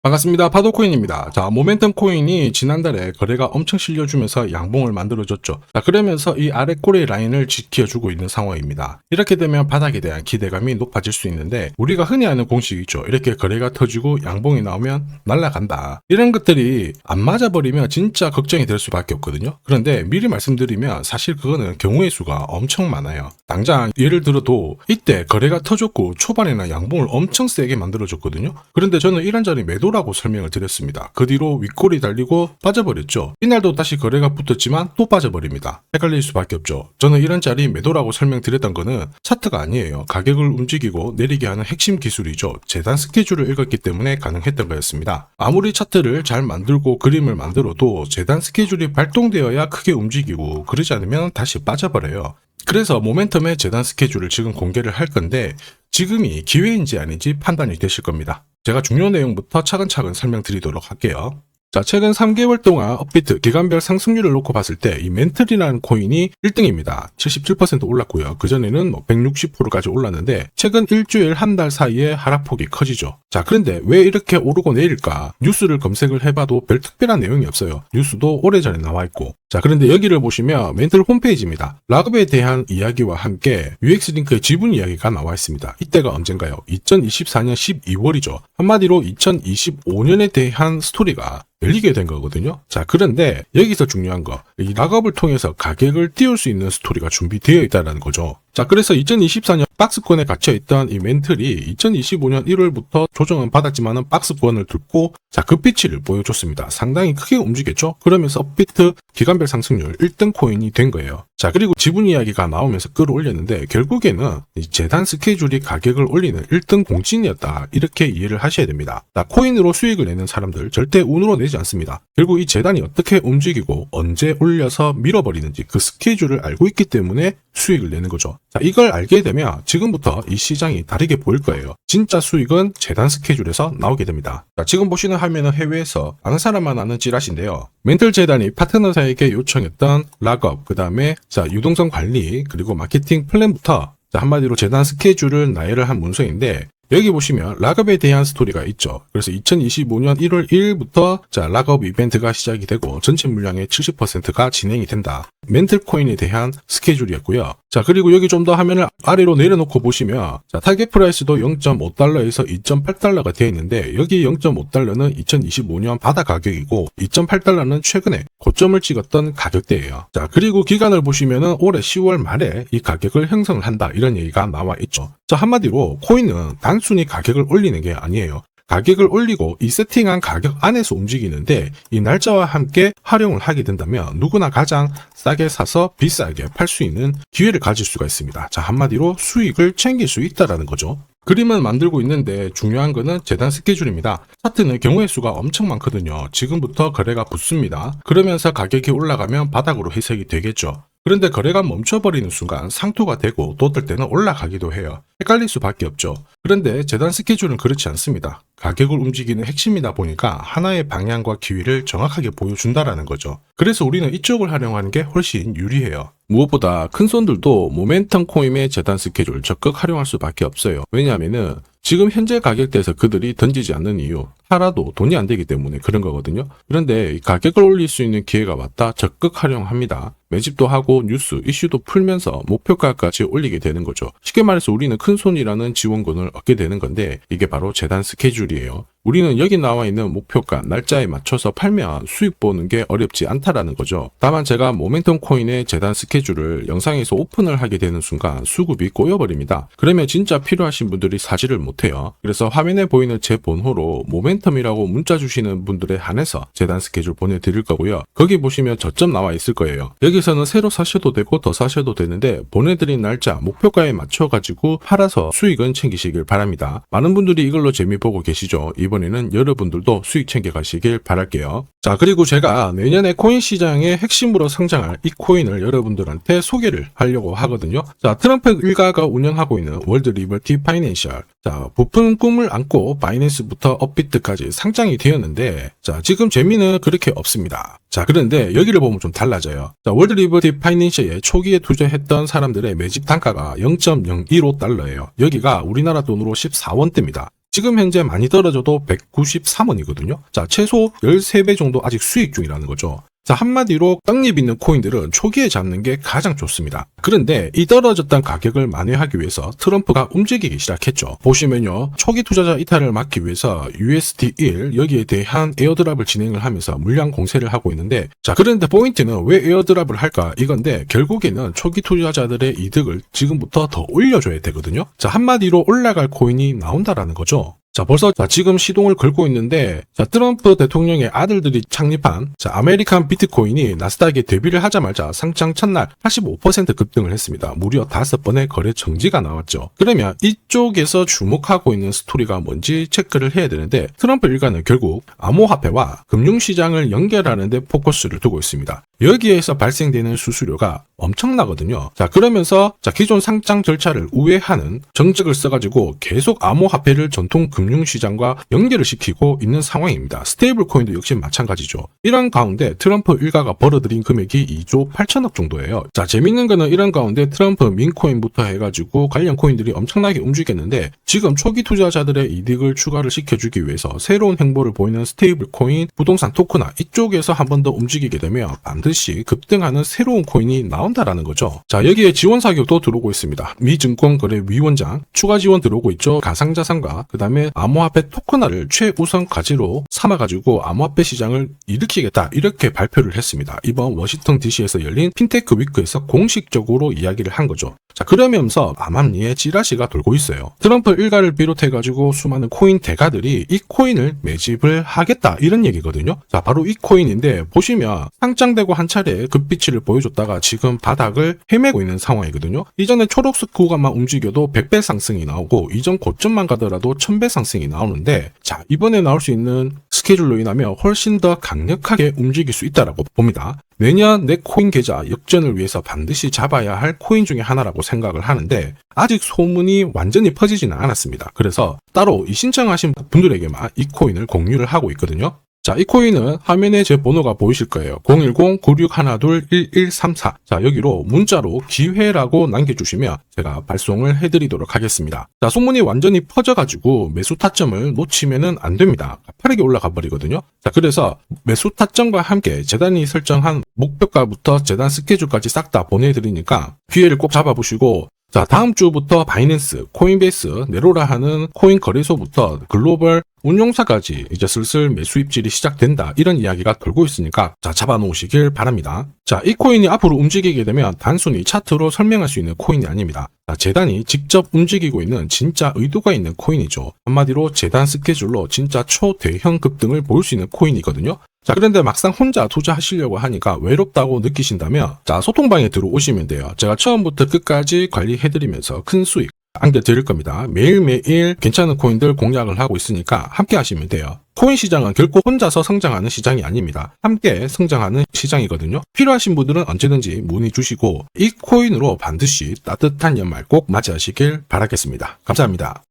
반갑습니다. 파도코인입니다. 자, 모멘텀 코인이 지난달에 거래가 엄청 실려주면서 양봉을 만들어줬죠. 자, 그러면서 이 아래 꼬리 라인을 지켜주고 있는 상황입니다. 이렇게 되면 바닥에 대한 기대감이 높아질 수 있는데, 우리가 흔히 아는 공식이 있죠. 이렇게 거래가 터지고 양봉이 나오면 날아간다. 이런 것들이 안 맞아버리면 진짜 걱정이 될 수밖에 없거든요. 그런데 미리 말씀드리면 사실 그거는 경우의 수가 엄청 많아요. 당장 예를 들어도 이때 거래가 터졌고 초반에는 양봉을 엄청 세게 만들어줬거든요. 그런데 저는 이런 자리 매도라고 설명을 드렸습니다. 그 뒤로 윗골이 달리고 빠져버렸죠. 이날도 다시 거래가 붙었지만 또 빠져버립니다. 헷갈릴 수밖에 없죠. 저는 이런 자리 매도라고 설명드렸던 거는 차트가 아니에요. 가격을 움직이고 내리게 하는 핵심 기술이죠. 재단 스케줄을 읽었기 때문에 가능했던 거였습니다. 아무리 차트를 잘 만들고 그림을 만들어도 재단 스케줄이 발동되어야 크게 움직이고, 그러지 않으면 다시 빠져버려요. 그래서 모멘텀의 재단 스케줄을 지금 공개를 할 건데, 지금이 기회인지 아닌지 판단이 되실 겁니다. 제가 중요 내용부터 차근차근 설명드리도록 할게요. 자, 최근 3개월 동안 업비트 기간별 상승률을 놓고 봤을 때 이 멘틀이라는 코인이 1등입니다. 77% 올랐고요. 그전에는 160%까지 올랐는데 최근 일주일 한 달 사이에 하락폭이 커지죠. 자, 그런데 왜 이렇게 오르고 내릴까? 뉴스를 검색을 해봐도 별 특별한 내용이 없어요. 뉴스도 오래전에 나와 있고. 자, 그런데 여기를 보시면 멘틀 홈페이지입니다. 락업에 대한 이야기와 함께 UX링크의 지분 이야기가 나와 있습니다. 이때가 언젠가요? 2024년 12월이죠. 한마디로 2025년에 대한 스토리가 열리게 된 거거든요. 자, 그런데 여기서 중요한 거, 이 락업을 통해서 가격을 띄울 수 있는 스토리가 준비되어 있다는 거죠. 자, 그래서 2024년 박스권에 갇혀있던 이 멘틀이 2025년 1월부터 조정은 받았지만은 박스권을 뚫고 자, 급비치를 보여줬습니다. 상당히 크게 움직였죠. 그러면서 업비트 기간별 상승률 1등 코인이 된 거예요. 자, 그리고 지분 이야기가 나오면서 끌어올렸는데 결국에는 이 재단 스케줄이 가격을 올리는 1등 공신이었다. 이렇게 이해를 하셔야 됩니다. 자, 코인으로 수익을 내는 사람들 절대 운으로 내지 않습니다. 결국 이 재단이 어떻게 움직이고 언제 올려서 밀어버리는지 그 스케줄을 알고 있기 때문에 수익을 내는 거죠. 자, 이걸 알게 되면 지금부터 이 시장이 다르게 보일 거예요. 진짜 수익은 재단 스케줄에서 나오게 됩니다. 자, 지금 보시는 화면은 해외에서 아는 사람만 아는 찌라시인데요. 멘틀 재단이 파트너사에게 요청했던 락업, 그 다음에 자, 유동성 관리, 그리고 마케팅 플랜부터 자, 한마디로 재단 스케줄을 나열을 한 문서인데, 여기 보시면 락업에 대한 스토리가 있죠. 그래서 2025년 1월 1일부터 자, 락업 이벤트가 시작이 되고 전체 물량의 70%가 진행이 된다. 멘틀 코인에 대한 스케줄이었고요. 자, 그리고 여기 좀 더 화면을 아래로 내려놓고 보시면 자, 타겟 프라이스도 0.5달러에서 2.8달러가 되어 있는데, 여기 0.5달러는 2025년 바다 가격이고 2.8달러는 최근에 고점을 찍었던 가격대예요. 자, 그리고 기간을 보시면은 올해 10월 말에 이 가격을 형성을 한다. 이런 얘기가 나와 있죠. 자, 한마디로 코인은 단순히 가격을 올리는 게 아니에요. 가격을 올리고 이 세팅한 가격 안에서 움직이는데, 이 날짜와 함께 활용을 하게 된다면 누구나 가장 싸게 사서 비싸게 팔 수 있는 기회를 가질 수가 있습니다. 자, 한마디로 수익을 챙길 수 있다라는 거죠. 그림은 만들고 있는데 중요한 거는 재단 스케줄입니다. 차트는 경우의 수가 엄청 많거든요. 지금부터 거래가 붙습니다. 그러면서 가격이 올라가면 바닥으로 해석이 되겠죠. 그런데 거래가 멈춰버리는 순간 상토가 되고 또 어떨 때는 올라가기도 해요. 헷갈릴 수밖에 없죠. 그런데 재단 스케줄은 그렇지 않습니다. 가격을 움직이는 핵심이다 보니까 하나의 방향과 기회를 정확하게 보여준다라는 거죠. 그래서 우리는 이쪽을 활용하는 게 훨씬 유리해요. 무엇보다 큰 손들도 모멘텀 코인의 재단 스케줄 적극 활용할 수밖에 없어요. 왜냐하면은 지금 현재 가격대에서 그들이 던지지 않는 이유, 팔아도 돈이 안 되기 때문에 그런 거거든요. 그런데 이 가격을 올릴 수 있는 기회가 왔다 적극 활용합니다. 매집도 하고 뉴스, 이슈도 풀면서 목표가까지 올리게 되는 거죠. 쉽게 말해서 우리는 큰손이라는 지원금을 얻게 되는 건데, 이게 바로 재단 스케줄이에요. 우리는 여기 나와 있는 목표가, 날짜에 맞춰서 팔면 수익 보는 게 어렵지 않다라는 거죠. 다만 제가 모멘텀 코인의 재단 스케줄을 영상에서 오픈을 하게 되는 순간 수급이 꼬여버립니다. 그러면 진짜 필요하신 분들이 사지를 못해요. 그래서 화면에 보이는 제 번호로 모멘텀이라고 문자 주시는 분들에 한해서 재단 스케줄 보내드릴 거고요. 거기 보시면 저점 나와 있을 거예요. 여기서는 새로 사셔도 되고 더 사셔도 되는데, 보내드린 날짜, 목표가에 맞춰가지고 팔아서 수익은 챙기시길 바랍니다. 많은 분들이 이걸로 재미 보고 계시죠. 이번에는 여러분들도 수익 챙겨가시길 바랄게요. 자, 그리고 제가 내년에 코인 시장의 핵심으로 성장할 이 코인을 여러분들한테 소개를 하려고 하거든요. 자, 트럼프 일가가 운영하고 있는 월드 리버티 파이낸셜. 자, 부푼 꿈을 안고 바이낸스부터 업비트까지 상장이 되었는데, 자, 지금 재미는 그렇게 없습니다. 자, 그런데 여기를 보면 좀 달라져요. 자, 월드 리버티 파이낸셜에 초기에 투자했던 사람들의 매집 단가가 0.015달러예요. 여기가 우리나라 돈으로 14원대입니다. 지금 현재 많이 떨어져도 193원이거든요. 자, 최소 13배 정도 아직 수익 중이라는 거죠. 자, 한마디로 떡잎 있는 코인들은 초기에 잡는 게 가장 좋습니다. 그런데 이 떨어졌던 가격을 만회하기 위해서 트럼프가 움직이기 시작했죠. 보시면요, 초기 투자자 이탈을 막기 위해서 USD1 여기에 대한 에어드랍을 진행을 하면서 물량 공세를 하고 있는데, 자, 그런데 포인트는 왜 에어드랍을 할까 이건데, 결국에는 초기 투자자들의 이득을 지금부터 더 올려줘야 되거든요. 자, 한마디로 올라갈 코인이 나온다라는 거죠. 자, 벌써 지금 시동을 걸고 있는데, 자, 트럼프 대통령의 아들들이 창립한 아메리칸 비트코인이 나스닥에 데뷔를 하자마자 상장 첫날 85% 급등을 했습니다. 무려 5번의 거래 정지가 나왔죠. 그러면 이쪽에서 주목하고 있는 스토리가 뭔지 체크를 해야 되는데, 트럼프 일가는 결국 암호화폐와 금융시장을 연결하는 데 포커스를 두고 있습니다. 여기에서 발생되는 수수료가 엄청나거든요. 자, 그러면서 기존 상장 절차를 우회하는 정책을 써가지고 계속 암호화폐를 전통 금융시장과 연결을 시키고 있는 상황입니다. 스테이블 코인도 역시 마찬가지죠. 이런 가운데 트럼프 일가가 벌어들인 금액이 2조 8천억 정도예요. 자, 재밌는 거는 이런 가운데 트럼프 민코인부터 해가지고 관련 코인들이 엄청나게 움직였는데, 지금 초기 투자자들의 이득을 추가를 시켜주기 위해서 새로운 행보를 보이는 스테이블 코인, 부동산 토크나 이쪽에서 한 번 더 움직이게 되면 반드시 급등하는 새로운 코인이 나온다라는 거죠. 자, 여기에 지원 사격도 들어오고 있습니다. 미 증권거래위원장 추가 지원 들어오고 있죠. 가상자산과 그 다음에 암호화폐 토큰화를 최우선 과제로 삼아가지고 암호화폐 시장을 일으키겠다, 이렇게 발표를 했습니다. 이번 워싱턴 DC에서 열린 핀테크 위크에서 공식적으로 이야기를 한 거죠. 자, 그러면서 암암리에 찌라시가 돌고 있어요. 트럼프 일가를 비롯해가지고 수많은 코인 대가들이 이 코인을 매집을 하겠다, 이런 얘기거든요. 자, 바로 이 코인인데, 보시면 상장되고 한 차례 급비치를 보여줬다가 지금 바닥을 헤매고 있는 상황이거든요. 이전에 초록색 구간만 움직여도 100배 상승이 나오고, 이전 고점만 가더라도 1000배 상승이 나오는데, 자, 이번에 나올 수 있는 스케줄로 인하면 훨씬 더 강력하게 움직일 수 있다라고 봅니다. 내년 내 코인 계좌 역전을 위해서 반드시 잡아야 할 코인 중에 하나라고 생각을 하는데, 아직 소문이 완전히 퍼지지는 않았습니다. 그래서 따로 이 신청하신 분들에게만 이 코인을 공유를 하고 있거든요. 자, 이 코인은 화면에 제 번호가 보이실 거예요. 010-9612-1134. 자, 여기로 문자로 기회라고 남겨주시면 제가 발송을 해드리도록 하겠습니다. 자, 소문이 완전히 퍼져가지고 매수 타점을 놓치면은 안 됩니다. 빠르게 올라가 버리거든요. 자, 그래서 매수 타점과 함께 재단이 설정한 목표가부터 재단 스케줄까지 싹 다 보내드리니까 기회를 꼭 잡아보시고, 자, 다음 주부터 바이낸스, 코인베이스, 네로라 하는 코인 거래소부터 글로벌 운용사까지 이제 슬슬 매수 입질이 시작된다, 이런 이야기가 돌고 있으니까 자, 잡아놓으시길 바랍니다. 자, 이 코인이 앞으로 움직이게 되면 단순히 차트로 설명할 수 있는 코인이 아닙니다. 자, 재단이 직접 움직이고 있는 진짜 의도가 있는 코인이죠. 한마디로 재단 스케줄로 진짜 초대형 급등을 보일 수 있는 코인이거든요. 자, 그런데 막상 혼자 투자하시려고 하니까 외롭다고 느끼신다면, 자, 소통방에 들어오시면 돼요. 제가 처음부터 끝까지 관리해드리면서 큰 수익 안겨드릴 겁니다. 매일매일 괜찮은 코인들 공략을 하고 있으니까 함께 하시면 돼요. 코인 시장은 결코 혼자서 성장하는 시장이 아닙니다. 함께 성장하는 시장이거든요. 필요하신 분들은 언제든지 문의 주시고, 이 코인으로 반드시 따뜻한 연말 꼭 맞이하시길 바라겠습니다. 감사합니다.